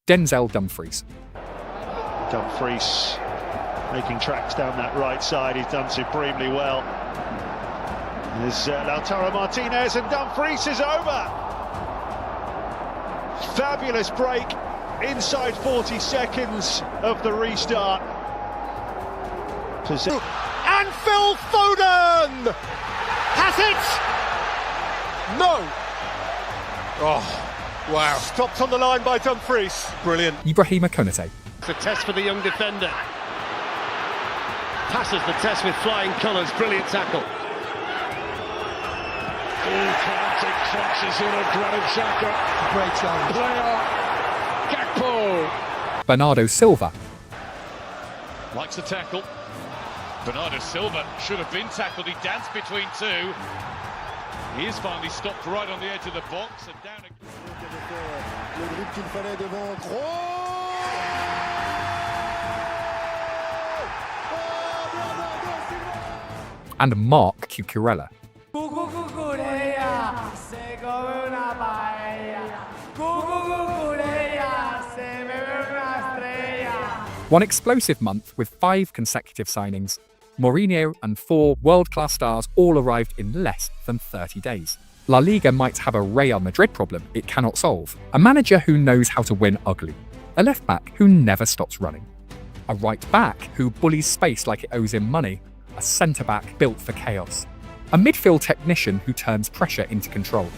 Denzel Dumfries. Dumfries making tracks down that right side. He's done supremely well. There's Lautaro Martinez, and Dumfries is over. Fabulous break inside 40 seconds of the restart. And Phil Foden has it. No. Oh, wow. Stopped on the line by Dumfries. Brilliant. Ibrahima Konaté. It's a test for the young defender. Passes the test with flying colours. Brilliant tackle. Konaté crunches in a Granit Xhaka. Great challenge. Player Gakpo. Bernardo Silva. Likes the tackle. Bernardo Silva should have been tackled. He danced between two. He is finally stopped right on the edge of the box and down again. And Marc Cucurella. One explosive month with 5 consecutive signings. Mourinho and 4 world-class stars all arrived in less than 30 days. La Liga might have a Real Madrid problem it cannot solve. A manager who knows how to win ugly. A left-back who never stops running. A right-back who bullies space like it owes him money. A centre-back built for chaos. A midfield technician who turns pressure into control.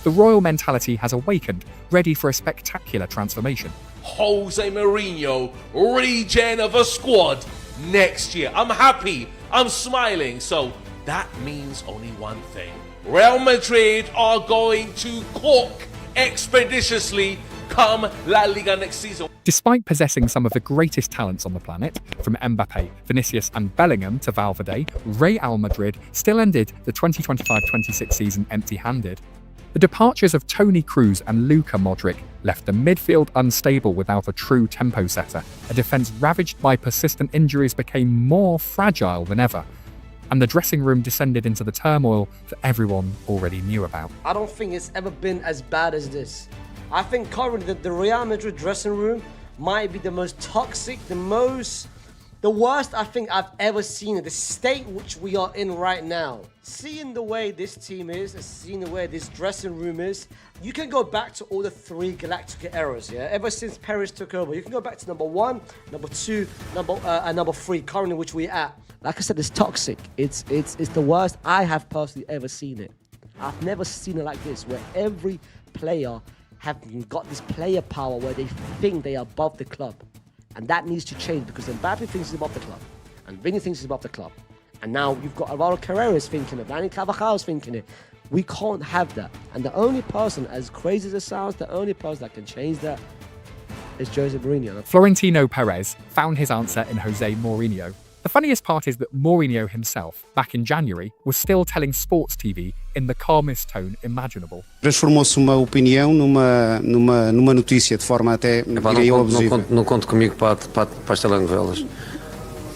The royal mentality has awakened, ready for a spectacular transformation. José Mourinho, regen of a squad next year. I'm happy, I'm smiling, so that means only one thing. Real Madrid are going to cook expeditiously come La Liga next season. Despite possessing some of the greatest talents on the planet, from Mbappe, Vinicius and Bellingham to Valverde, Real Madrid still ended the 2025-26 season empty-handed. The departures of Toni Kroos and Luka Modric left the midfield unstable without a true tempo setter. A defence ravaged by persistent injuries became more fragile than ever, and the dressing room descended into the turmoil that everyone already knew about. I don't think it's ever been as bad as this. I think currently the Real Madrid dressing room might be the most toxic, the worst I think I've ever seen it. The state which we are in right now. Seeing the way this team is, seeing the way this dressing room is, you can go back to all the 3 Galactica eras, yeah? Ever since Perez took over, you can go back to number 1, number 2, and number 3, currently which we're at. Like I said, it's toxic. It's the worst I have personally ever seen it. I've never seen it like this, where every player have got this player power where they think they are above the club. And that needs to change because Mbappe thinks he's above the club. And Vinny thinks he's above the club. And now you've got Alvaro Carreras thinking it, Dani Carvajal's thinking it. We can't have that. And the only person, as crazy as it sounds, the only person that can change that is José Mourinho. Florentino Perez found his answer in José Mourinho. The funniest part is that Mourinho himself, back in January, was still telling sports TV in the calmest tone imaginable. Transformou-se uma opinião numa notícia de forma até abusiva. Não conto comigo para as telenovelas.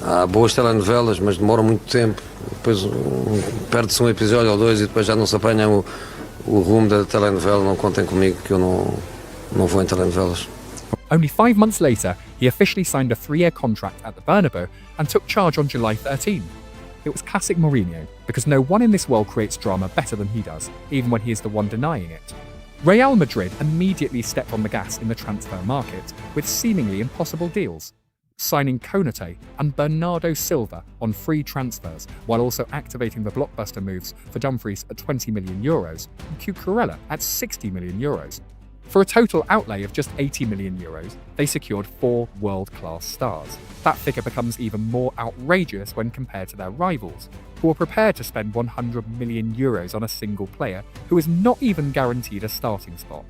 Há boas telenovelas, mas demoram muito tempo. Depois perde-se um episódio ou 2 e depois já não se apanha o rumo da telenovela. Não contem comigo que eu não vou em telenovelas. Only 5 months later, he officially signed a 3-year contract at the Bernabeu and took charge on July 13. It was classic Mourinho, because no one in this world creates drama better than he does, even when he is the one denying it. Real Madrid immediately stepped on the gas in the transfer market with seemingly impossible deals, signing Konaté and Bernardo Silva on free transfers, while also activating the blockbuster moves for Dumfries at €20 million and Cucurella at €60 million. For a total outlay of just €80 million, they secured 4 world-class stars. That figure becomes even more outrageous when compared to their rivals, who are prepared to spend €100 million on a single player who is not even guaranteed a starting spot.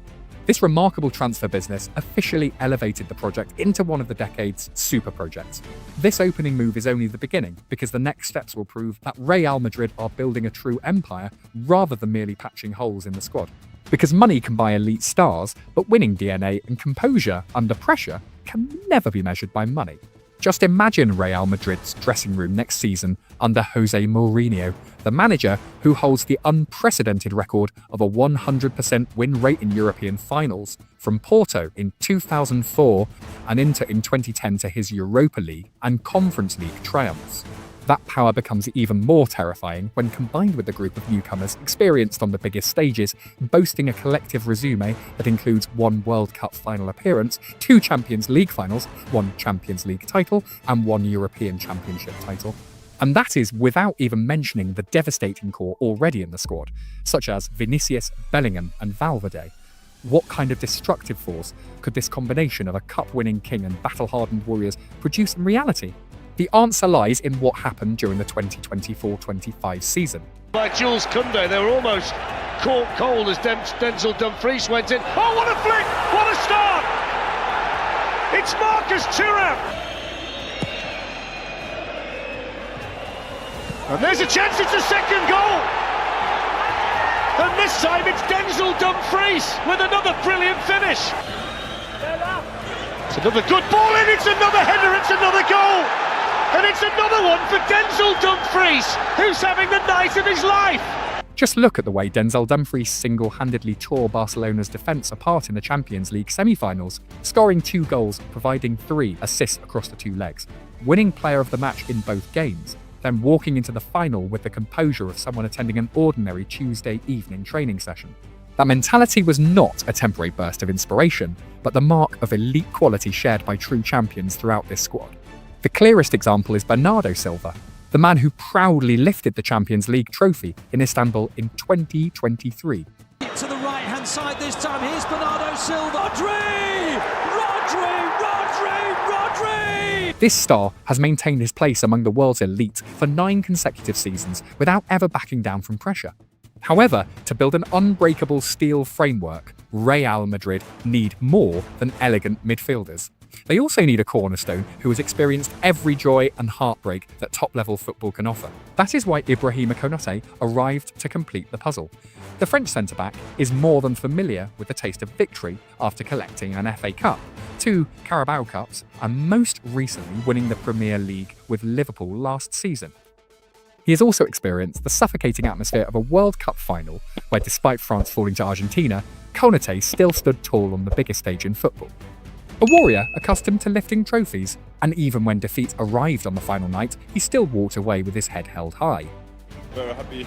This remarkable transfer business officially elevated the project into one of the decade's super projects. This opening move is only the beginning, because the next steps will prove that Real Madrid are building a true empire rather than merely patching holes in the squad. Because money can buy elite stars, but winning DNA and composure under pressure can never be measured by money. Just imagine Real Madrid's dressing room next season under José Mourinho, the manager who holds the unprecedented record of a 100% win rate in European finals, from Porto in 2004 and Inter in 2010 to his Europa League and Conference League triumphs. That power becomes even more terrifying when combined with the group of newcomers experienced on the biggest stages, boasting a collective resume that includes 1 World Cup final appearance, 2 Champions League finals, 1 Champions League title, and 1 European Championship title. And that is without even mentioning the devastating core already in the squad, such as Vinicius, Bellingham, and Valverde. What kind of destructive force could this combination of a cup-winning king and battle-hardened warriors produce in reality? The answer lies in what happened during the 2024-25 season. By Jules Koundé, they were almost caught cold as Denzel Dumfries went in. Oh, what a flick! What a start! It's Marcus Thuram! And there's a chance, it's a second goal! And this time it's Denzel Dumfries with another brilliant finish. It's another good ball in, it's another header, it's another goal! And it's another one for Denzel Dumfries, who's having the night of his life. Just look at the way Denzel Dumfries single-handedly tore Barcelona's defence apart in the Champions League semi-finals, scoring 2 goals, providing 3 assists across the 2 legs, winning player of the match in both games, then walking into the final with the composure of someone attending an ordinary Tuesday evening training session. That mentality was not a temporary burst of inspiration, but the mark of elite quality shared by true champions throughout this squad. The clearest example is Bernardo Silva, the man who proudly lifted the Champions League trophy in Istanbul in 2023. To the right-hand side this time, here's Bernardo Silva. Rodri! This star has maintained his place among the world's elite for 9 consecutive seasons without ever backing down from pressure. However, to build an unbreakable steel framework, Real Madrid need more than elegant midfielders. They also need a cornerstone who has experienced every joy and heartbreak that top-level football can offer. That is why Ibrahima Konaté arrived to complete the puzzle. The French centre-back is more than familiar with the taste of victory after collecting an FA Cup, 2 Carabao Cups, and most recently winning the Premier League with Liverpool last season. He has also experienced the suffocating atmosphere of a World Cup final, where despite France falling to Argentina, Konaté still stood tall on the biggest stage in football. A warrior accustomed to lifting trophies, and even when defeat arrived on the final night, he still walked away with his head held high. Very happy,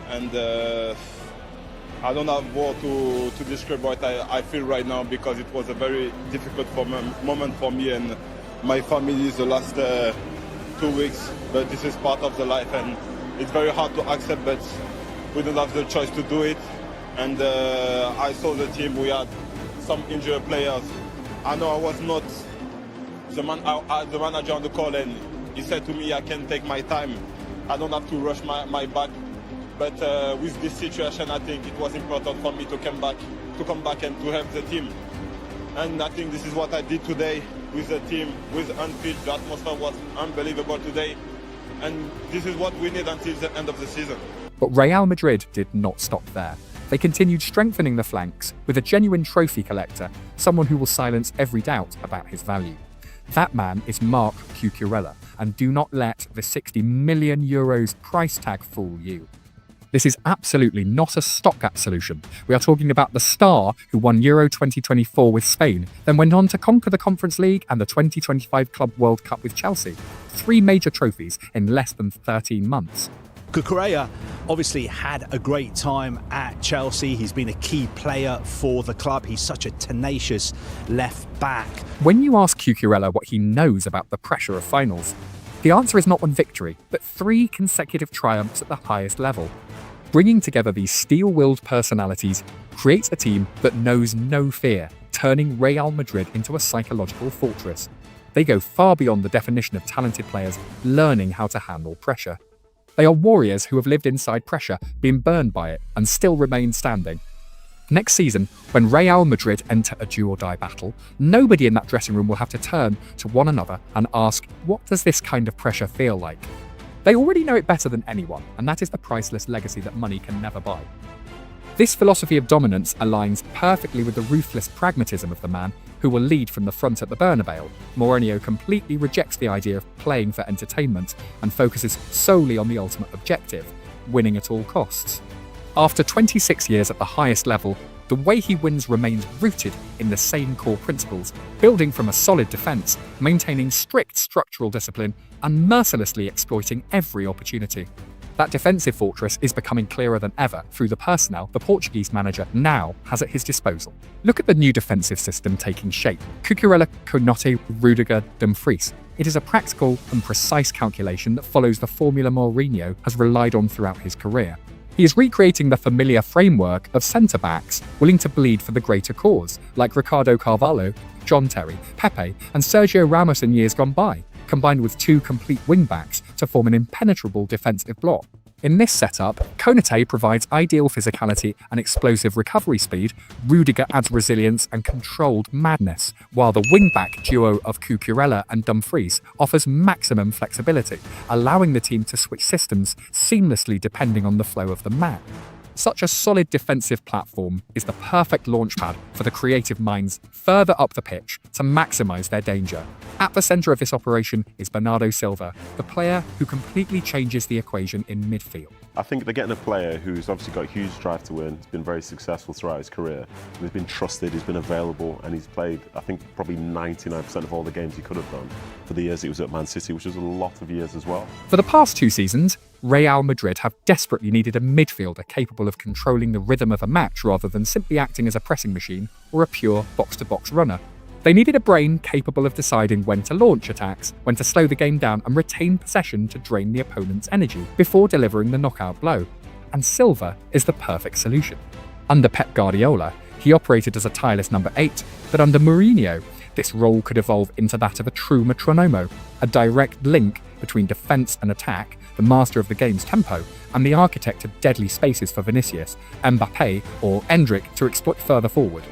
and I don't have words to describe what I feel right now, because it was a very difficult moment for me and my family the last 2 weeks, but this is part of the life and it's very hard to accept, but we don't have the choice to do it. And I saw the team, we had some injured players. I know I was not the manager on the call, and he said to me, I can take my time. I don't have to rush my back. But with this situation, I think it was important for me to come back and to help the team. And I think this is what I did today with the team, with on-field. The atmosphere was unbelievable today. And this is what we need until the end of the season. But Real Madrid did not stop there. They continued strengthening the flanks with a genuine trophy collector, someone who will silence every doubt about his value. That man is Marc Cucurella, and do not let the €60 million price tag fool you. This is absolutely not a stopgap solution. We are talking about the star who won Euro 2024 with Spain, then went on to conquer the Conference League and the 2025 Club World Cup with Chelsea. 3 major trophies in less than 13 months. Cucurella obviously had a great time at Chelsea. He's been a key player for the club. He's such a tenacious left back. When you ask Cucurella what he knows about the pressure of finals, the answer is not 1 victory, but 3 consecutive triumphs at the highest level. Bringing together these steel-willed personalities creates a team that knows no fear, turning Real Madrid into a psychological fortress. They go far beyond the definition of talented players learning how to handle pressure. They are warriors who have lived inside pressure, been burned by it, and still remain standing. Next season, when Real Madrid enter a do-or-die battle, nobody in that dressing room will have to turn to one another and ask, what does this kind of pressure feel like? They already know it better than anyone, and that is the priceless legacy that money can never buy. This philosophy of dominance aligns perfectly with the ruthless pragmatism of the man who who will lead from the front at the Bernabeu, Mourinho completely rejects the idea of playing for entertainment and focuses solely on the ultimate objective, winning at all costs. After 26 years at the highest level, the way he wins remains rooted in the same core principles, building from a solid defence, maintaining strict structural discipline, and mercilessly exploiting every opportunity. That defensive fortress is becoming clearer than ever through the personnel the Portuguese manager now has at his disposal. Look at the new defensive system taking shape. Cucurella, Konaté, Rudiger, Dumfries. It is a practical and precise calculation that follows the formula Mourinho has relied on throughout his career. He is recreating the familiar framework of centre-backs willing to bleed for the greater cause, like Ricardo Carvalho, John Terry, Pepe, and Sergio Ramos in years gone by, combined with two complete wing-backs to form an impenetrable defensive block. In this setup, Konaté provides ideal physicality and explosive recovery speed, Rudiger adds resilience and controlled madness, while the wing-back duo of Cucurella and Dumfries offers maximum flexibility, allowing the team to switch systems seamlessly depending on the flow of the match. Such a solid defensive platform is the perfect launchpad for the creative minds further up the pitch to maximise their danger. At the centre of this operation is Bernardo Silva, the player who completely changes the equation in midfield. I think they're getting a player who's obviously got a huge drive to win. He's been very successful throughout his career. He's been trusted, he's been available, and he's played, I think, probably 99% of all the games he could have done for the years he was at Man City, which was a lot of years as well. For the past 2 seasons, Real Madrid have desperately needed a midfielder capable of controlling the rhythm of a match rather than simply acting as a pressing machine or a pure box-to-box runner. They needed a brain capable of deciding when to launch attacks, when to slow the game down and retain possession to drain the opponent's energy before delivering the knockout blow. And Silva is the perfect solution. Under Pep Guardiola, he operated as a tireless number 8, but under Mourinho, this role could evolve into that of a true metronomo, a direct link between defence and attack, the master of the game's tempo, and the architect of deadly spaces for Vinicius, Mbappe, or Endrick to exploit further forward.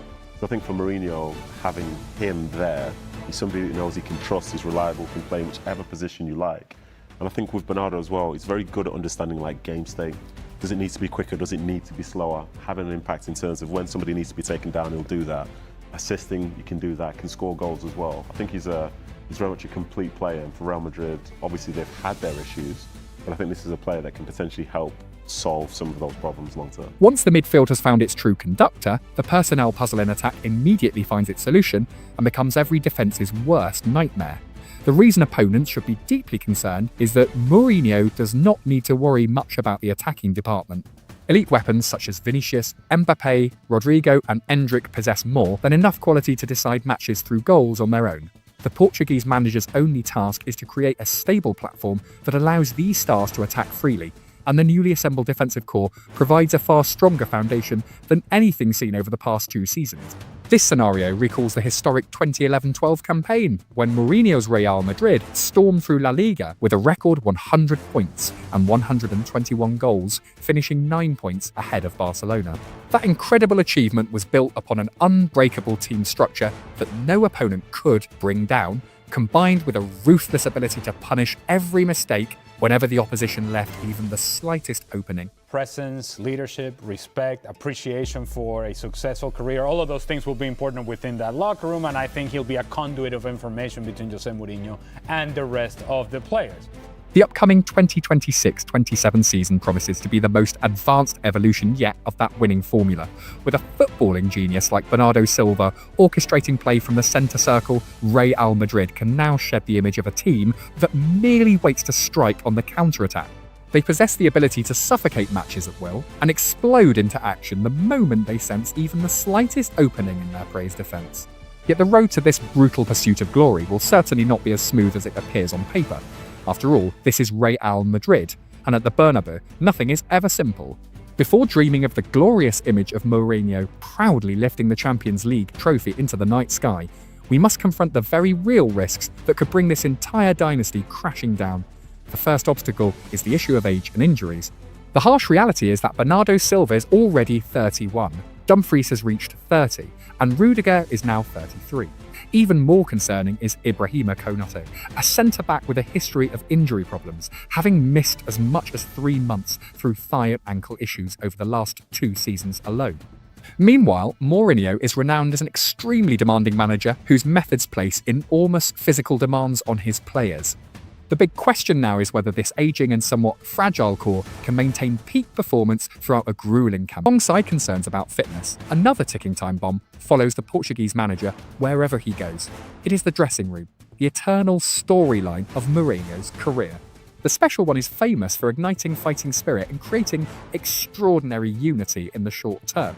I think for Mourinho, having him there, he's somebody that knows he can trust, he's reliable, can play in whichever position you like. And I think with Bernardo as well, he's very good at understanding like game state. Does it need to be quicker? Does it need to be slower? Having an impact in terms of when somebody needs to be taken down, he'll do that. Assisting, you can do that, can score goals as well. I think he's very much a complete player, and for Real Madrid, obviously they've had their issues, but I think this is a player that can potentially help solve some of those problems long term. Once the midfield has found its true conductor, the personnel puzzle in attack immediately finds its solution and becomes every defence's worst nightmare. The reason opponents should be deeply concerned is that Mourinho does not need to worry much about the attacking department. Elite weapons such as Vinicius, Mbappe, Rodrigo and Endrick possess more than enough quality to decide matches through goals on their own. The Portuguese manager's only task is to create a stable platform that allows these stars to attack freely, and the newly assembled defensive core provides a far stronger foundation than anything seen over the past 2 seasons. This scenario recalls the historic 2011-12 campaign, when Mourinho's Real Madrid stormed through La Liga with a record 100 points and 121 goals, finishing 9 points ahead of Barcelona. That incredible achievement was built upon an unbreakable team structure that no opponent could bring down, combined with a ruthless ability to punish every mistake whenever the opposition left even the slightest opening. Presence, leadership, respect, appreciation for a successful career, all of those things will be important within that locker room, and I think he'll be a conduit of information between José Mourinho and the rest of the players. The upcoming 2026-27 season promises to be the most advanced evolution yet of that winning formula, with a footballing genius like Bernardo Silva orchestrating play from the centre circle. Real Madrid can now shed the image of a team that merely waits to strike on the counter-attack. They possess the ability to suffocate matches at will and explode into action the moment they sense even the slightest opening in their praised defence. Yet the road to this brutal pursuit of glory will certainly not be as smooth as it appears on paper. After all, this is Real Madrid, and at the Bernabeu, nothing is ever simple. Before dreaming of the glorious image of Mourinho proudly lifting the Champions League trophy into the night sky, we must confront the very real risks that could bring this entire dynasty crashing down. The first obstacle is the issue of age and injuries. The harsh reality is that Bernardo Silva is already 31, Dumfries has reached 30, and Rudiger is now 33. Even more concerning is Ibrahima Konaté, a centre-back with a history of injury problems, having missed as much as 3 months through thigh and ankle issues over the last 2 seasons alone. Meanwhile, Mourinho is renowned as an extremely demanding manager whose methods place enormous physical demands on his players. The big question now is whether this aging and somewhat fragile core can maintain peak performance throughout a grueling campaign. Alongside concerns about fitness, another ticking time bomb follows the Portuguese manager wherever he goes. It is the dressing room, the eternal storyline of Mourinho's career. The special one is famous for igniting fighting spirit and creating extraordinary unity in the short term.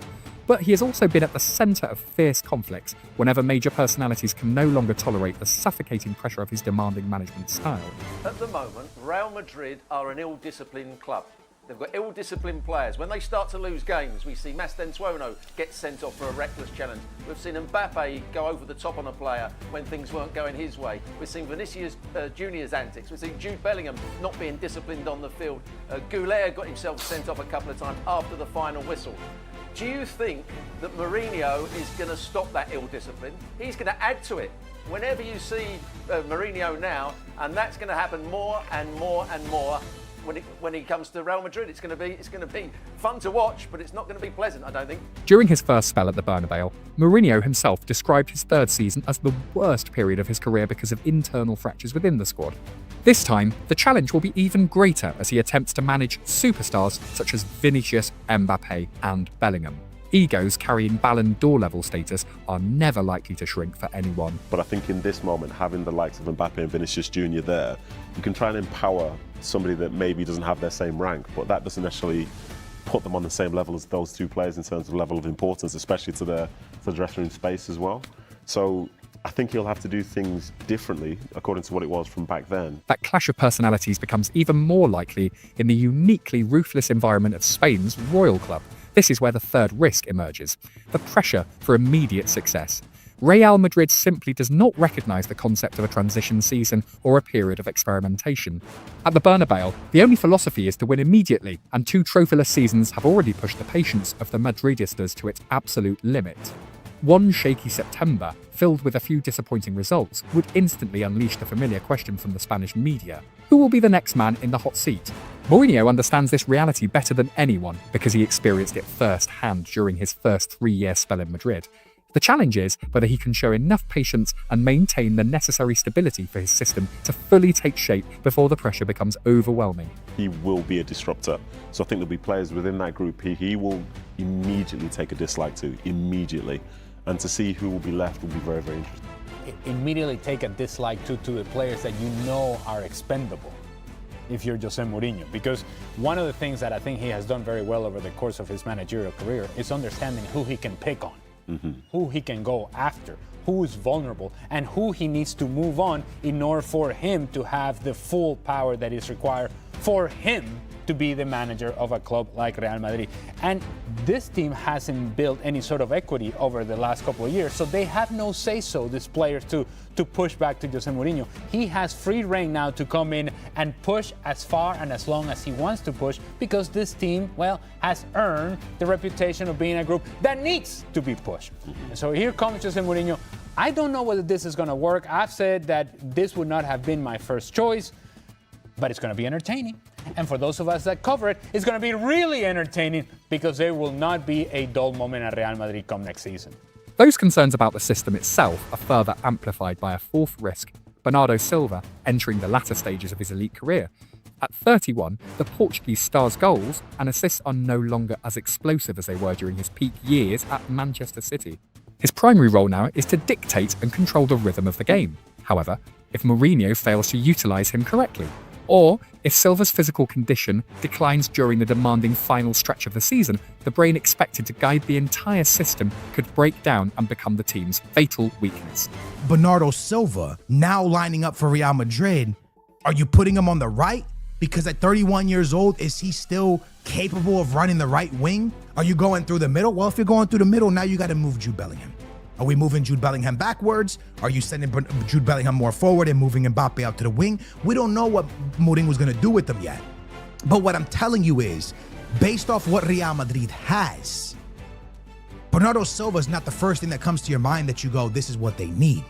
But he has also been at the centre of fierce conflicts whenever major personalities can no longer tolerate the suffocating pressure of his demanding management style. At the moment, Real Madrid are an ill-disciplined club. They've got ill-disciplined players. When they start to lose games, we see Mastentuono get sent off for a reckless challenge. We've seen Mbappe go over the top on a player when things weren't going his way. We've seen Vinicius Junior's antics. We've seen Jude Bellingham not being disciplined on the field. Goulet got himself sent off a couple of times after the final whistle. Do you think that Mourinho is going to stop that ill-discipline? He's going to add to it. Whenever you see Mourinho now, and that's going to happen more and more and more when he comes to Real Madrid. It's going to be fun to watch, but it's not going to be pleasant, I don't think. During his first spell at the Bernabeu, Mourinho himself described his third season as the worst period of his career because of internal fractures within the squad. This time, the challenge will be even greater as he attempts to manage superstars such as Vinicius, Mbappe and Bellingham. Egos carrying Ballon d'Or level status are never likely to shrink for anyone. But I think in this moment, having the likes of Mbappe and Vinicius Junior there, you can try and empower somebody that maybe doesn't have their same rank, but that doesn't necessarily put them on the same level as those two players in terms of level of importance, especially to the dressing room space as well. So I think he'll have to do things differently according to what it was from back then. That clash of personalities becomes even more likely in the uniquely ruthless environment of Spain's Royal Club. This is where the third risk emerges, the pressure for immediate success. Real Madrid simply does not recognise the concept of a transition season or a period of experimentation. At the Bernabeu, the only philosophy is to win immediately, and 2 trophyless seasons have already pushed the patience of the Madridistas to its absolute limit. One shaky September, filled with a few disappointing results, would instantly unleash the familiar question from the Spanish media: who will be the next man in the hot seat? Mourinho understands this reality better than anyone because he experienced it firsthand during his first 3-year spell in Madrid. The challenge is whether he can show enough patience and maintain the necessary stability for his system to fully take shape before the pressure becomes overwhelming. He will be a disruptor. So I think there'll be players within that group he will immediately take a dislike to, immediately. And to see who will be left will be very, very interesting. Immediately take a dislike to the players that you know are expendable if you're José Mourinho. Because one of the things that I think he has done very well over the course of his managerial career is understanding who he can pick on, who he can go after, who is vulnerable, and who he needs to move on in order for him to have the full power that is required for him to be the manager of a club like Real Madrid. And this team hasn't built any sort of equity over the last couple of years, so they have no say-so, these players, to push back to José Mourinho. He has free reign now to come in and push as far and as long as he wants to push, because this team, well, has earned the reputation of being a group that needs to be pushed. And so here comes José Mourinho. I don't know whether this is going to work. I've said that this would not have been my first choice, but it's going to be entertaining. And for those of us that cover it, it's going to be really entertaining, because there will not be a dull moment at Real Madrid come next season. Those concerns about the system itself are further amplified by a fourth risk: Bernardo Silva entering the latter stages of his elite career. At 31, the Portuguese star's goals and assists are no longer as explosive as they were during his peak years at Manchester City. His primary role now is to dictate and control the rhythm of the game. However, if Mourinho fails to utilise him correctly, or if Silva's physical condition declines during the demanding final stretch of the season, the brain expected to guide the entire system could break down and become the team's fatal weakness. Bernardo Silva now lining up for Real Madrid. Are you putting him on the right? Because at 31 years old, is he still capable of running the right wing? Are you going through the middle? Well, if you're going through the middle, now you got to move Jude Bellingham. Are we moving Jude Bellingham backwards? Are you sending Jude Bellingham more forward and moving Mbappe out to the wing? We don't know what Mourinho was going to do with them yet. But what I'm telling you is, based off what Real Madrid has, Bernardo Silva is not the first thing that comes to your mind that you go, this is what they need.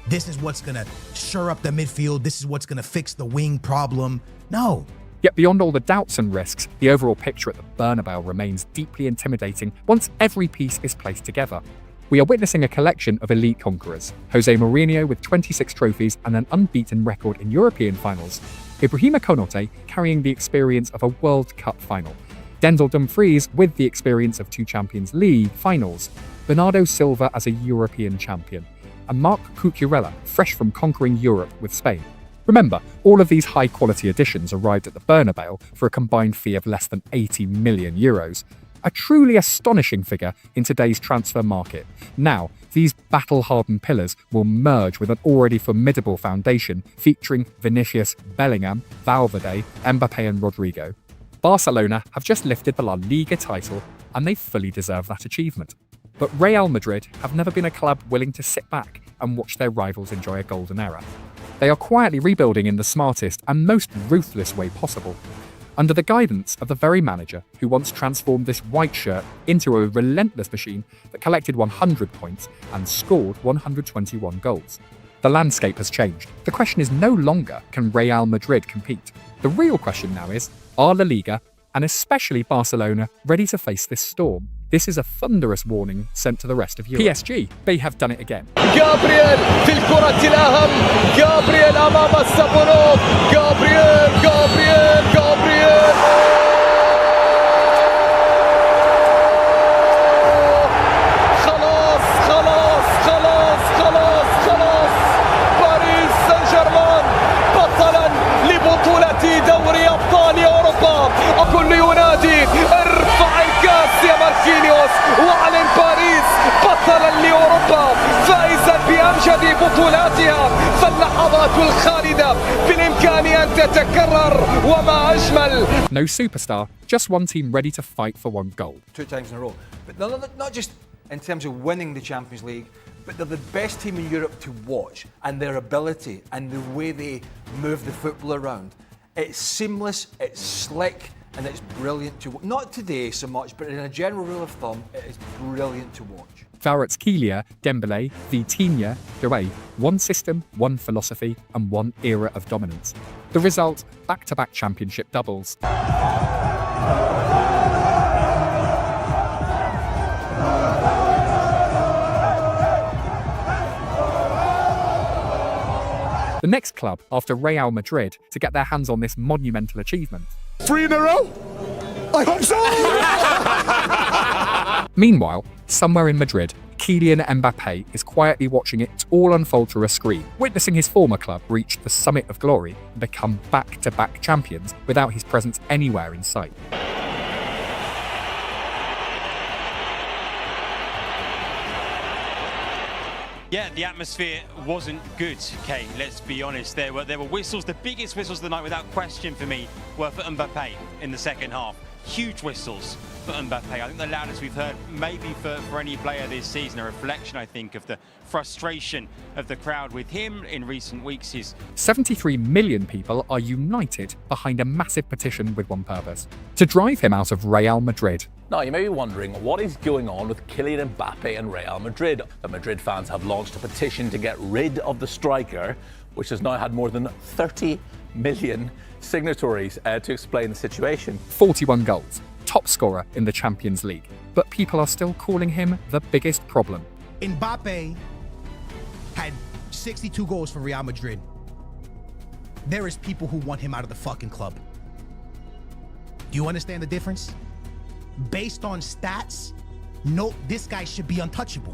This is what's going to shore up the midfield. This is what's going to fix the wing problem. No, Yet beyond all the doubts and risks, the overall picture at the Bernabeu remains deeply intimidating once every piece is placed together. We are witnessing a collection of elite conquerors. José Mourinho with 26 trophies and an unbeaten record in European finals. Ibrahima Konaté carrying the experience of a World Cup final. Denzel Dumfries with the experience of 2 Champions League finals. Bernardo Silva as a European champion. And Marc Cucurella, fresh from conquering Europe with Spain. Remember, all of these high-quality additions arrived at the Bernabeu for a combined fee of less than €80 million. A truly astonishing figure in today's transfer market. Now, these battle-hardened pillars will merge with an already formidable foundation featuring Vinicius, Bellingham, Valverde, Mbappe and Rodrigo. Barcelona have just lifted the La Liga title, and they fully deserve that achievement. But Real Madrid have never been a club willing to sit back and watch their rivals enjoy a golden era. They are quietly rebuilding in the smartest and most ruthless way possible, under the guidance of the very manager who once transformed this white shirt into a relentless machine that collected 100 points and scored 121 goals. The landscape has changed. The question is no longer, can Real Madrid compete? The real question now is, are La Liga, and especially Barcelona, ready to face this storm? This is a thunderous warning sent to the rest of Europe. PSG, they have done it again. جابرييل في الكرة الأهم، جابرييل أمام السابونوف، جابرييل خلاص باريس سان جيرمان بطلا لبطولة دوري أبطال أوروبا. الكل ينادي ارفع الكاس يا ماركينيوس واعلن باريس بطلا لأوروبا فائزا بأمجد بطولاتها. فاللحظات الخالدة بالإمكان أن تتكرر وما أجمل. No superstar, just one team ready to fight for one goal. 2 times in a row. But they're not just in terms of winning the Champions League, but they're the best team in Europe to watch, and their ability and the way they move the football around. It's seamless, it's slick, and it's brilliant to watch. Not today so much, but in a general rule of thumb, it is brilliant to watch. Kvaratskhelia, Dembélé, Vitinha, derail. One system, one philosophy, and one era of dominance. The result, back-to-back championship doubles. The next club after Real Madrid to get their hands on this monumental achievement. 3 in a row? I hope so! Meanwhile, somewhere in Madrid, Kylian Mbappé is quietly watching it all unfold through a screen, witnessing his former club reach the summit of glory and become back-to-back champions without his presence anywhere in sight. Yeah, the atmosphere wasn't good, Kay, let's be honest. There were whistles. The biggest whistles of the night, without question for me, were for Mbappé in the second half. Huge whistles for Mbappé. I think the loudest we've heard, maybe for any player this season, a reflection, I think, of the frustration of the crowd with him in recent weeks. 73 million people are united behind a massive petition with one purpose: to drive him out of Real Madrid. Now, you may be wondering what is going on with Kylian Mbappé and Real Madrid. The Madrid fans have launched a petition to get rid of the striker, which has now had more than 30 million signatories to explain the situation. 41 goals, top scorer in the Champions League. But people are still calling him the biggest problem. Mbappe had 62 goals for Real Madrid. There is people who want him out of the fucking club. Do you understand the difference? Based on stats, no, this guy should be untouchable.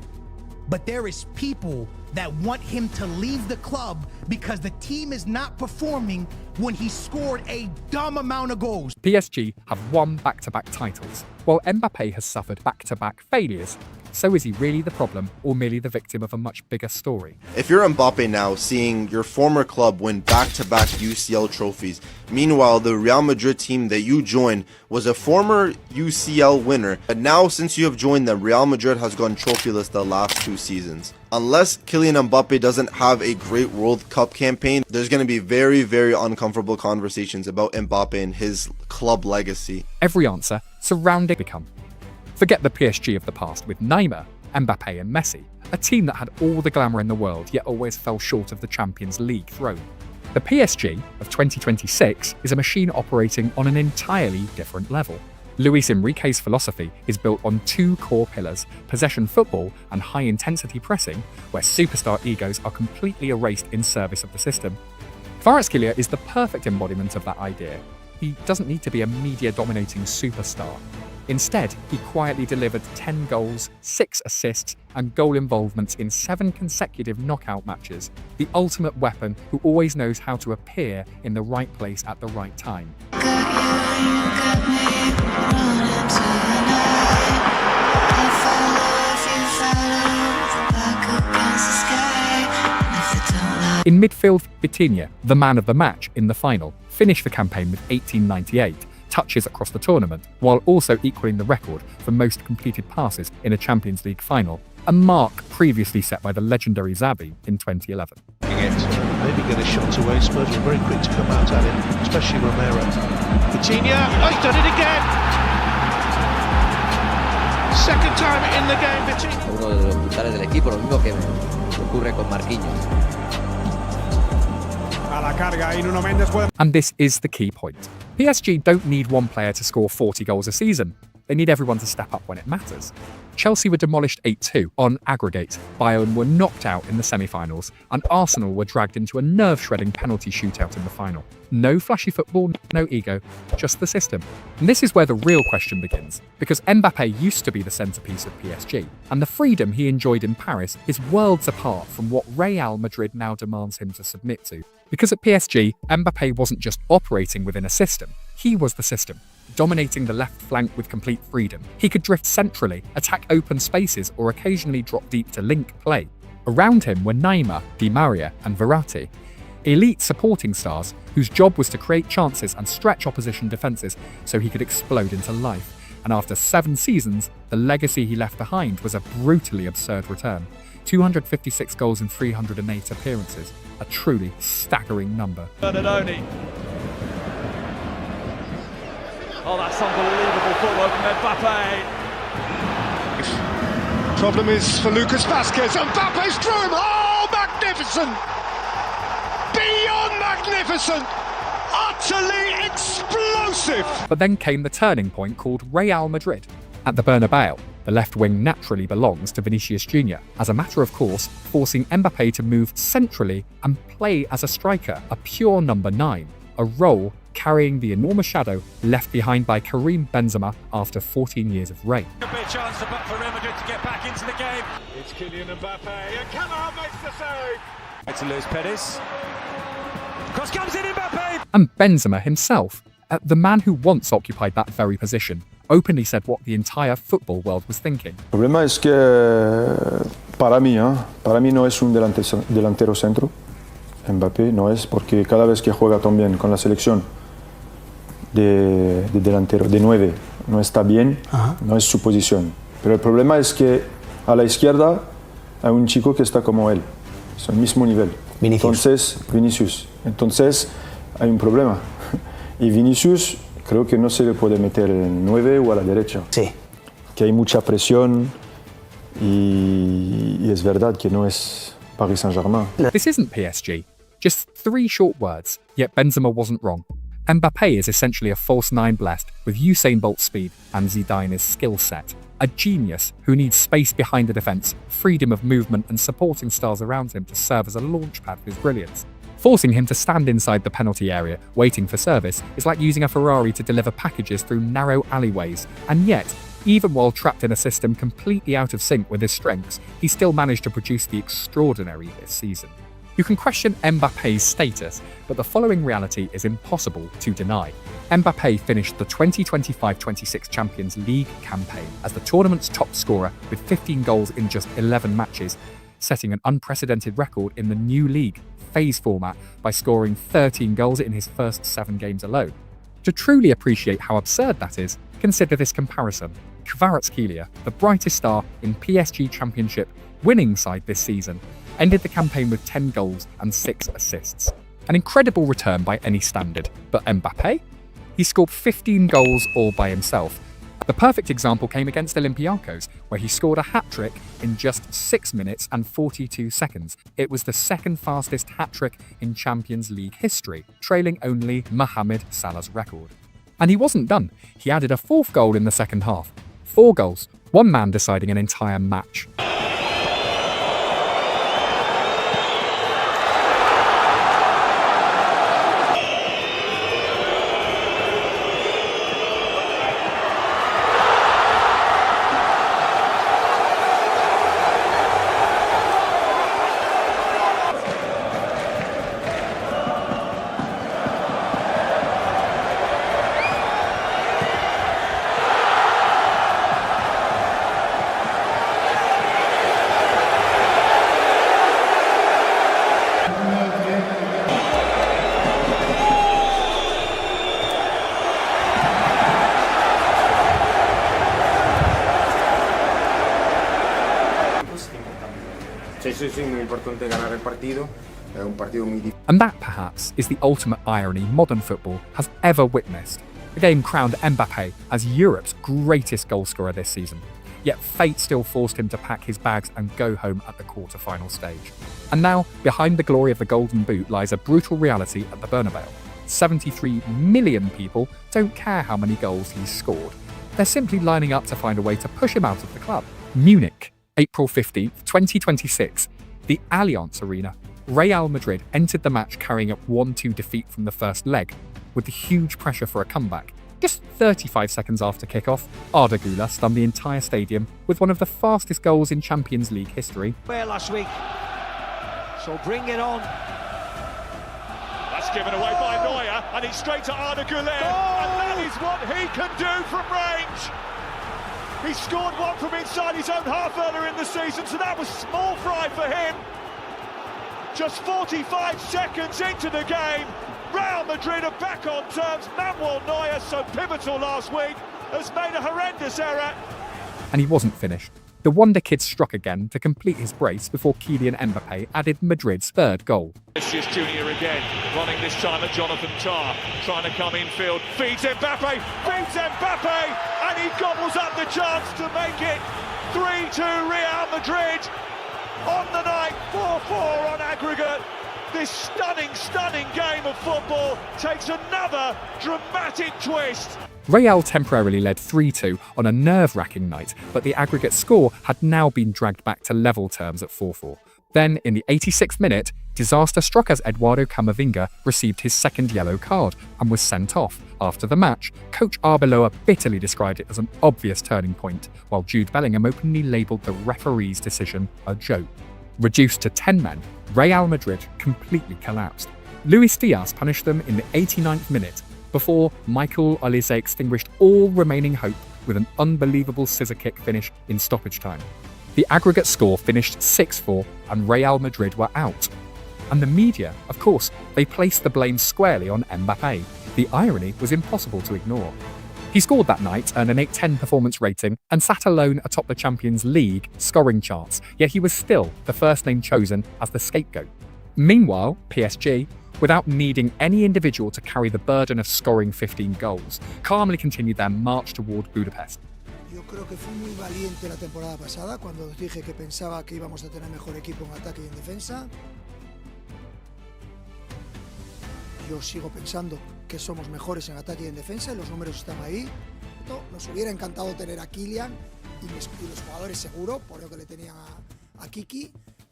But there is people that want him to leave the club because the team is not performing when he scored a dumb amount of goals. PSG have won back-to-back titles, while Mbappé has suffered back-to-back failures. So is he really the problem, or merely the victim of a much bigger story? If you're Mbappe now, seeing your former club win back-to-back UCL trophies, meanwhile the Real Madrid team that you joined was a former UCL winner, but now since you have joined them, Real Madrid has gone trophyless the last 2 seasons. Unless Kylian Mbappe doesn't have a great World Cup campaign, there's going to be very, very uncomfortable conversations about Mbappe and his club legacy. Every answer surrounding become. Forget the PSG of the past with Neymar, Mbappe and Messi, a team that had all the glamour in the world yet always fell short of the Champions League throne. The PSG of 2026 is a machine operating on an entirely different level. Luis Enrique's philosophy is built on two core pillars: possession football and high-intensity pressing, where superstar egos are completely erased in service of the system. Kvaratskhelia is the perfect embodiment of that idea. He doesn't need to be a media-dominating superstar. Instead, he quietly delivered 10 goals, 6 assists, and goal involvements in 7 consecutive knockout matches. The ultimate weapon who always knows how to appear in the right place at the right time. In midfield, Vitinha, the man of the match in the final, finished the campaign with 1898 touches across the tournament, while also equaling the record for most completed passes in a Champions League final, a mark previously set by the legendary Xavi in 2011. Maybe get a shot away. Spurs were very quick to come out at him, especially Romero. Vitinha, oh, he's done it again! Second time in the game, Vitinha. Uno de los titulares del equipo, lo mismo que ocurre con Marquinhos. And this is the key point. PSG don't need one player to score 40 goals a season. They need everyone to step up when it matters. Chelsea were demolished 8-2 on aggregate, Bayern were knocked out in the semi-finals, and Arsenal were dragged into a nerve-shredding penalty shootout in the final. No flashy football, no ego, just the system. And this is where the real question begins, because Mbappé used to be the centrepiece of PSG, and the freedom he enjoyed in Paris is worlds apart from what Real Madrid now demands him to submit to. Because at PSG, Mbappé wasn't just operating within a system, he was the system. Dominating the left flank with complete freedom. He could drift centrally, attack open spaces, or occasionally drop deep to link play. Around him were Neymar, Di Maria, and Verratti, elite supporting stars whose job was to create chances and stretch opposition defences so he could explode into life. And after 7 seasons, the legacy he left behind was a brutally absurd return. 256 goals in 308 appearances, a truly staggering number. Bernardoni. Oh, that's unbelievable footwork from Mbappe. Problem is for Lucas Vazquez. Mbappe's through him. Oh, magnificent! Beyond magnificent! Utterly explosive! But then came the turning point called Real Madrid. At the Bernabeu, the left wing naturally belongs to Vinicius Jr., as a matter of course, forcing Mbappé to move centrally and play as a striker, a pure number 9, a role carrying the enormous shadow left behind by Karim Benzema after 14 years of reign. A big chance for Real Madrid to get back into the game. It's Kylian Mbappé, and Kamara makes the save. It's Luis Perez. Cross comes in, Mbappé. And Benzema himself, the man who once occupied that very position, openly said what the entire football world was thinking. El problema es que para mí no es un delantero centro. Mbappé no es, porque cada vez que juega también con la selección de delantero, de 9, no está bien, no es su posición. Pero el problema es que a la izquierda hay un chico que está como él, es el mismo nivel. Vinicius. Entonces hay un problema. Y Vinicius creo que no se le puede meter en 9 o a la derecha. Sí. Que hay mucha presión y es verdad que no es Paris Saint-Germain. This isn't PSG. Just 3 short words, yet Benzema wasn't wrong. Mbappé is essentially a false 9 blessed with Usain Bolt's speed and Zidane's skill set. A genius who needs space behind the defence, freedom of movement and supporting stars around him to serve as a launchpad for his brilliance. Forcing him to stand inside the penalty area, waiting for service, is like using a Ferrari to deliver packages through narrow alleyways. And yet, even while trapped in a system completely out of sync with his strengths, he still managed to produce the extraordinary this season. You can question Mbappe's status, but the following reality is impossible to deny. Mbappé finished the 2025-26 Champions League campaign as the tournament's top scorer with 15 goals in just 11 matches, setting an unprecedented record in the new league phase format by scoring 13 goals in his first 7 games alone. To truly appreciate how absurd that is, consider this comparison. Kvaratskhelia, the brightest star in PSG Championship winning side this season, ended the campaign with 10 goals and 6 assists. An incredible return by any standard, but Mbappé? He scored 15 goals all by himself, The perfect example came against Olympiacos, where he scored a hat-trick in just 6 minutes and 42 seconds. It was the second fastest hat-trick in Champions League history, trailing only Mohamed Salah's record. And he wasn't done. He added a fourth goal in the second half. 4 goals, one man deciding an entire match. And that, perhaps, is the ultimate irony modern football has ever witnessed. The game crowned Mbappé as Europe's greatest goalscorer this season. Yet fate still forced him to pack his bags and go home at the quarter-final stage. And now, behind the glory of the Golden Boot lies a brutal reality at the Bernabeu. 73 million people don't care how many goals he's scored. They're simply lining up to find a way to push him out of the club. Munich, April 15th, 2026. The Allianz Arena. Real Madrid entered the match carrying a 1-2 defeat from the first leg, with the huge pressure for a comeback. Just 35 seconds after kickoff, Arda Güler stunned the entire stadium with one of the fastest goals in Champions League history. Last week, so bring it on. That's given away by Neuer, and it's straight to Arda Güler, and that is what he can do from range. He scored one from inside his own half earlier in the season, so that was small fry for him. Just 45 seconds into the game, Real Madrid are back on terms. Manuel Neuer, so pivotal last week, has made a horrendous error. And he wasn't finished. The Wonder Kid struck again to complete his brace before Kylian Mbappé added Madrid's third goal. Vinicius Junior again, running this time at Jonathan Tah, trying to come infield, feeds Mbappé, and he gobbles up the chance to make it 3-2 Real Madrid. On the night, 4-4 on aggregate. This stunning game of football takes another dramatic twist. Real temporarily led 3-2 on a nerve-wracking night, but the aggregate score had now been dragged back to level terms at 4-4. Then, in the 86th minute, disaster struck as Eduardo Camavinga received his second yellow card and was sent off. After the match, coach Arbeloa bitterly described it as an obvious turning point, while Jude Bellingham openly labelled the referee's decision a joke. Reduced to 10 men, Real Madrid completely collapsed. Luis Diaz punished them in the 89th minute, before Michael Olise extinguished all remaining hope with an unbelievable scissor kick finish in stoppage time. The aggregate score finished 6-4 and Real Madrid were out. And the media, of course, they placed the blame squarely on Mbappé. The irony was impossible to ignore. He scored that night, earned an 8/10 performance rating, and sat alone atop the Champions League scoring charts, yet he was still the first name chosen as the scapegoat. Meanwhile, PSG, without needing any individual to carry the burden of scoring 15 goals, calmly continued their march toward Budapest. Yo creo que fui muy valiente la temporada pasada cuando os dije que pensaba que íbamos a tener mejor equipo en ataque y en defensa. Yo sigo pensando que somos mejores en ataque y en defensa y los números están ahí. Nos hubiera encantado tener a Kylian y los jugadores seguro, por lo que le tenían a Kiki,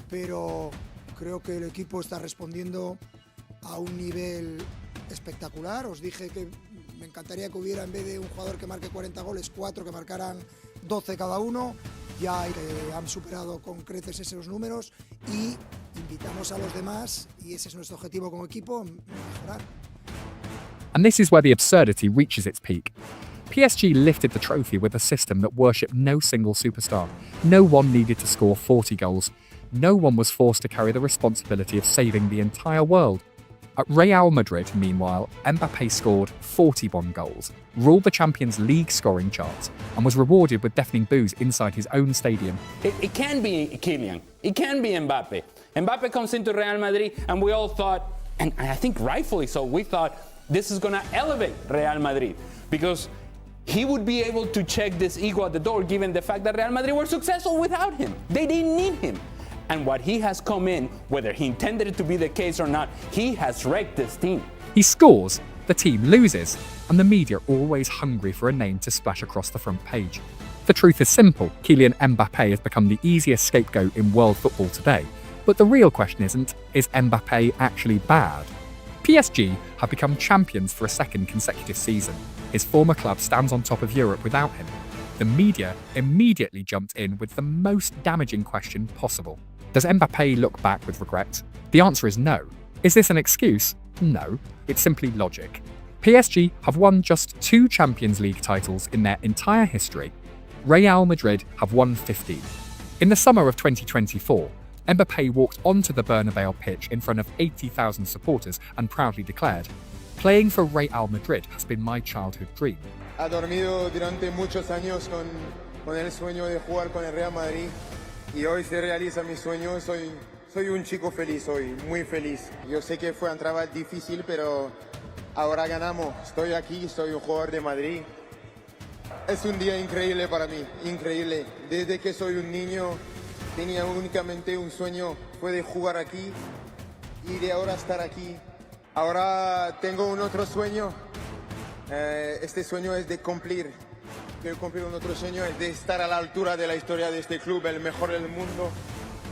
pero creo que el equipo está respondiendo a un nivel espectacular. Os dije que me encantaría que hubiera, en vez de un jugador que marque 40 goles, 4 que marcaran 12 cada uno. Ya han superado con creces esos números y invitamos a los demás, y ese es nuestro objetivo como equipo, mejorar. And this is where the absurdity reaches its peak. PSG lifted the trophy with a system that worshipped no single superstar. No one needed to score 40 goals. No one was forced to carry the responsibility of saving the entire world. At Real Madrid, meanwhile, Mbappé scored 41 goals, ruled the Champions League scoring charts, and was rewarded with deafening boos inside his own stadium. It can be Kylian. It can be Mbappe. Mbappe comes into Real Madrid, and we all thought, and I think rightfully so, we thought this is going to elevate Real Madrid. Because he would be able to check this ego at the door given the fact that Real Madrid were successful without him. They didn't need him. And what he has come in, whether he intended it to be the case or not, he has wrecked this team. He scores, the team loses, and the media are always hungry for a name to splash across the front page. The truth is simple, Kylian Mbappé has become the easiest scapegoat in world football today. But the real question isn't, is Mbappé actually bad? PSG have become champions for a second consecutive season. His former club stands on top of Europe without him. The media immediately jumped in with the most damaging question possible. Does Mbappé look back with regret? The answer is no. Is this an excuse? No. It's simply logic. PSG have won just 2 Champions League titles in their entire history. Real Madrid have won 15. In the summer of 2024, Mbappé walked onto the Bernabeu pitch in front of 80,000 supporters and proudly declared, "Playing for Real Madrid has been my childhood dream." Ha dormido durante muchos años con el sueño de jugar con el Real Madrid y hoy se realiza mi sueño. Soy un chico feliz hoy, muy feliz. Yo sé que fue un trabajo difícil, pero ahora ganamos. Estoy aquí, soy un jugador de Madrid. Es un día increíble para mí, increíble. Desde que soy un niño tenía únicamente un sueño, fue de jugar aquí y de ahora estar aquí. Ahora tengo un otro sueño. Este sueño es de cumplir. Quiero cumplir un otro sueño, es de estar a la altura de la historia de este club, el mejor del mundo.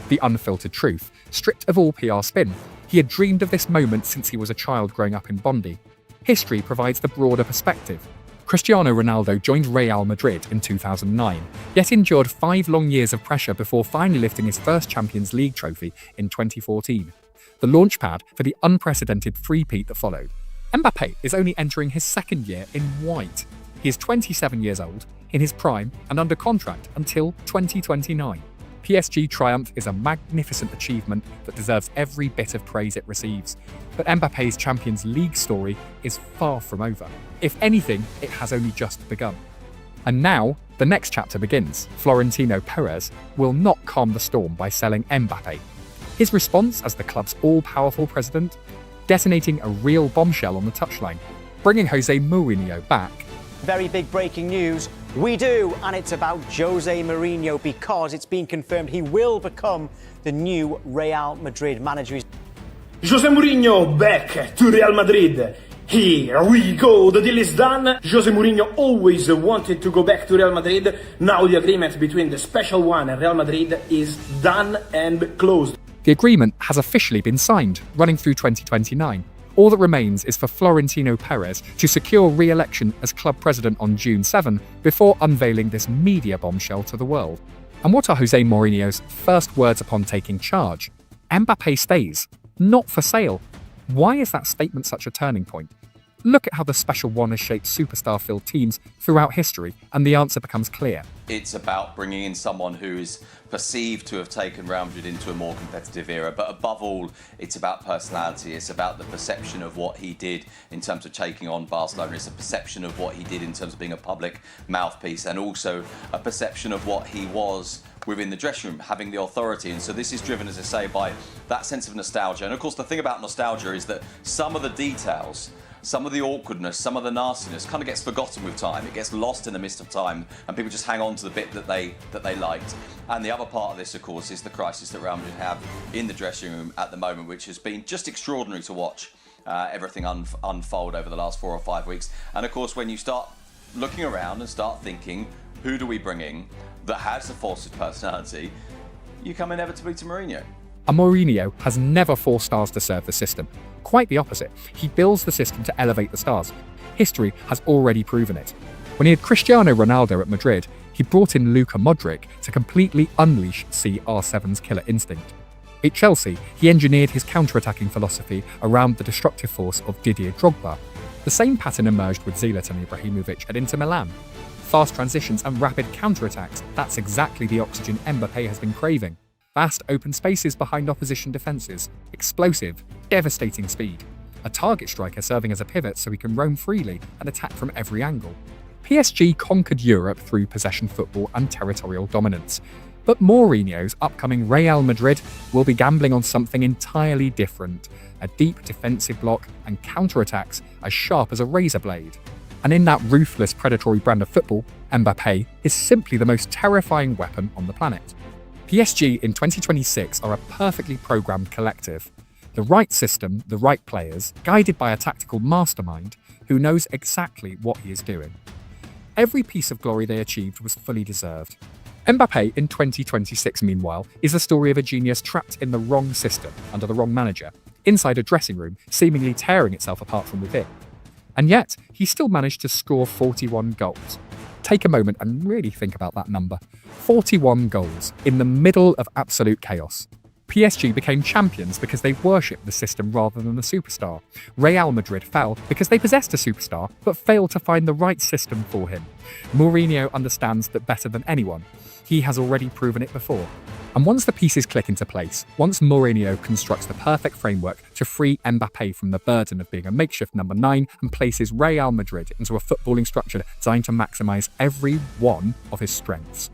The unfiltered truth, stripped of all PR spin. He had dreamed of this moment since he was a child growing up in Bondi. History provides the broader perspective. Cristiano Ronaldo joined Real Madrid in 2009, yet endured 5 long years of pressure before finally lifting his first Champions League trophy in 2014, the launchpad for the unprecedented three-peat that followed. Mbappé is only entering his second year in white. He is 27 years old, in his prime, and under contract until 2029. PSG triumph is a magnificent achievement that deserves every bit of praise it receives. But Mbappé's Champions League story is far from over. If anything, it has only just begun. And now, the next chapter begins. Florentino Perez will not calm the storm by selling Mbappé. His response as the club's all-powerful president? Detonating a real bombshell on the touchline, bringing José Mourinho back. Very big breaking news. We do, and it's about José Mourinho because it's been confirmed he will become the new Real Madrid manager. José Mourinho back to Real Madrid. Here we go, the deal is done. José Mourinho always wanted to go back to Real Madrid. Now the agreement between the Special One and Real Madrid is done and closed. The agreement has officially been signed, running through 2029. All that remains is for Florentino Perez to secure re-election as club president on June 7 before unveiling this media bombshell to the world. And what are José Mourinho's first words upon taking charge? Mbappé stays, not for sale. Why is that statement such a turning point? Look at how the Special One has shaped superstar-filled teams throughout history, and the answer becomes clear. It's about bringing in someone who is perceived to have taken Real Madrid into a more competitive era, but above all, it's about personality. It's about the perception of what he did in terms of taking on Barcelona. It's a perception of what he did in terms of being a public mouthpiece, and also a perception of what he was within the dressing room, having the authority. And so this is driven, as I say, by that sense of nostalgia. And of course, the thing about nostalgia is that some of the details, some of the awkwardness, some of the nastiness kind of gets forgotten with time. It gets lost in the mist of time, and people just hang on to the bit that they liked. And the other part of this, of course, is the crisis that Real Madrid have in the dressing room at the moment, which has been just extraordinary to watch everything unfold over the last 4 or 5 weeks. And of course, when you start looking around and start thinking, who do we bring in that has a force of personality, you come inevitably to Mourinho. And Mourinho has never forced stars to serve the system. Quite the opposite. He builds the system to elevate the stars. History has already proven it. When he had Cristiano Ronaldo at Madrid, he brought in Luka Modric to completely unleash CR7's killer instinct. At Chelsea, he engineered his counter-attacking philosophy around the destructive force of Didier Drogba. The same pattern emerged with Zlatan Ibrahimovic at Inter Milan. Fast transitions and rapid counter-attacks, that's exactly the oxygen Mbappé has been craving. Vast open spaces behind opposition defences, explosive, devastating speed. A target striker serving as a pivot so he can roam freely and attack from every angle. PSG conquered Europe through possession football and territorial dominance. But Mourinho's upcoming Real Madrid will be gambling on something entirely different. A deep defensive block and counter-attacks as sharp as a razor blade. And in that ruthless, predatory brand of football, Mbappé is simply the most terrifying weapon on the planet. PSG in 2026 are a perfectly programmed collective. The right system, the right players, guided by a tactical mastermind who knows exactly what he is doing. Every piece of glory they achieved was fully deserved. Mbappé in 2026, meanwhile, is the story of a genius trapped in the wrong system, under the wrong manager, inside a dressing room, seemingly tearing itself apart from within. And yet, he still managed to score 41 goals. Take a moment and really think about that number. 41 goals in the middle of absolute chaos. PSG became champions because they worshipped the system rather than the superstar. Real Madrid fell because they possessed a superstar but failed to find the right system for him. Mourinho understands that better than anyone. He has already proven it before. And once the pieces click into place, once Mourinho constructs the perfect framework to free Mbappé from the burden of being a makeshift number 9 and places Real Madrid into a footballing structure designed to maximise every one of his strengths,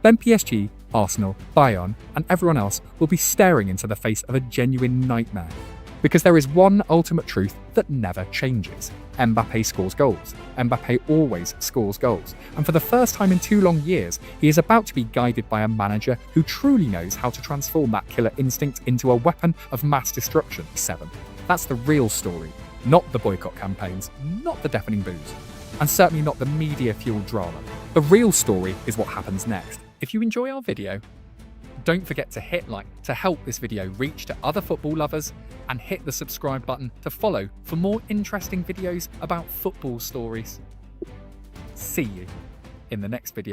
then PSG, Arsenal, Bayern, and everyone else will be staring into the face of a genuine nightmare. Because there is one ultimate truth that never changes. Mbappé scores goals. Mbappé always scores goals. And for the first time in 2 long years, he is about to be guided by a manager who truly knows how to transform that killer instinct into a weapon of mass destruction. 7. That's the real story. Not the boycott campaigns, not the deafening boos, and certainly not the media-fueled drama. The real story is what happens next. If you enjoy our video, don't forget to hit like to help this video reach to other football lovers, and hit the subscribe button to follow for more interesting videos about football stories. See you in the next video.